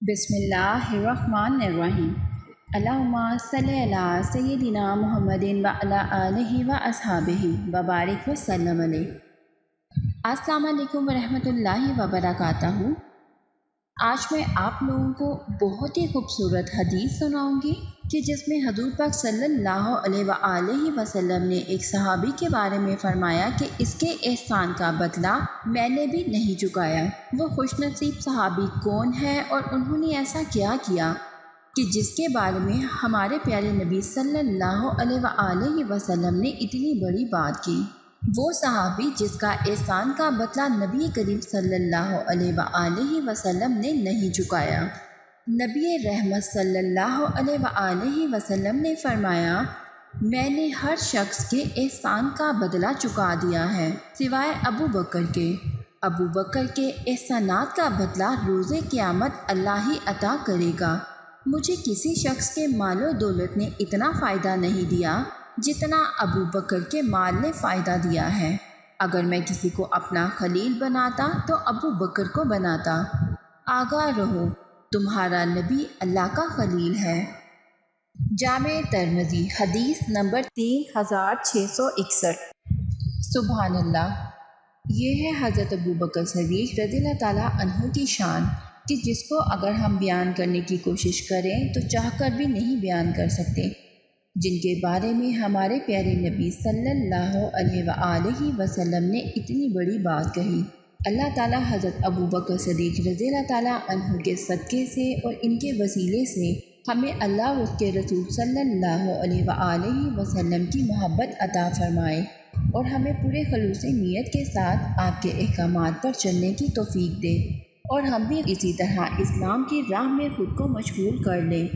بسم اللہ الرحمن الرحیم۔ اللہم صلی علی سیدنا محمد وعلی آلہ واصحابہ وبارک وسلم علیہ۔ السلام علیکم ورحمۃ اللہ وبرکاتہ۔ آج میں آپ لوگوں کو بہت ہی خوبصورت حدیث سناؤں گی کہ جس میں حضور پاک صلی اللہ علیہ وآلہ وسلم نے ایک صحابی کے بارے میں فرمایا کہ اس کے احسان کا بدلہ میں نے بھی نہیں چکایا۔ وہ خوش نصیب صحابی کون ہے اور انہوں نے ایسا کیا کیا کہ جس کے بارے میں ہمارے پیارے نبی صلی اللہ علیہ وآلہ وسلم نے اتنی بڑی بات کی۔ وہ صحابی جس کا احسان کا بدلہ نبی کریم صلی اللہ علیہ وآلہ وسلم نے نہیں چکایا۔ نبی رحمت صلی اللہ علیہ وآلہ وسلم نے فرمایا، میں نے ہر شخص کے احسان کا بدلہ چکا دیا ہے سوائے ابو بکر کے۔ ابو بکر کے احسانات کا بدلہ روز قیامت اللہ ہی عطا کرے گا۔ مجھے کسی شخص کے مال و دولت نے اتنا فائدہ نہیں دیا جتنا ابو بکر کے مال نے فائدہ دیا ہے۔ اگر میں کسی کو اپنا خلیل بناتا تو ابو بکر کو بناتا۔ آگاہ رہو، تمہارا نبی اللہ کا خلیل ہے۔ جامع ترمذی حدیث نمبر 3661۔ سبحان اللہ۔ یہ ہے حضرت ابو بکر صدیق رضی اللہ تعالیٰ عنہ کی شان کہ جس کو اگر ہم بیان کرنے کی کوشش کریں تو چاہ کر بھی نہیں بیان کر سکتے، جن کے بارے میں ہمارے پیارے نبی صلی اللہ علیہ وآلہ وسلم نے اتنی بڑی بات کہی۔ اللہ تعالیٰ حضرت ابو بکر صدیق رضی اللہ تعالیٰ عنہ کے صدقے سے اور ان کے وسیلے سے ہمیں اللہ اور اس کے رسول صلی اللہ علیہ وآلہ وسلم کی محبت عطا فرمائے اور ہمیں پورے خلوص نیت کے ساتھ آپ کے احکامات پر چلنے کی توفیق دے، اور ہم بھی اسی طرح اسلام کی راہ میں خود کو مشغول کر لیں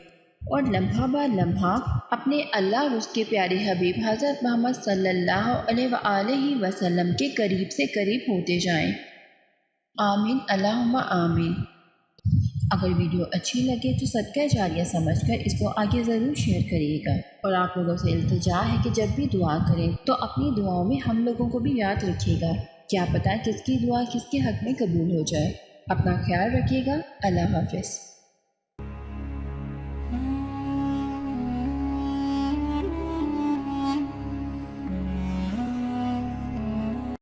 اور لمحہ بہ لمحہ اپنے اللہ اور اس کے پیارے حبیب حضرت محمد صلی اللہ علیہ وآلہ وسلم کے قریب سے قریب ہوتے جائیں۔ آمین اللہم آمین۔ اگر ویڈیو اچھی لگے تو صدقہ جاریہ سمجھ کر اس کو آگے ضرور شیئر کریے گا، اور آپ لوگوں سے التجا ہے کہ جب بھی دعا کریں تو اپنی دعاؤں میں ہم لوگوں کو بھی یاد رکھیے گا، کیا پتہ کس کی دعا کس کے حق میں قبول ہو جائے۔ اپنا خیال رکھیے گا۔ اللہ حافظ۔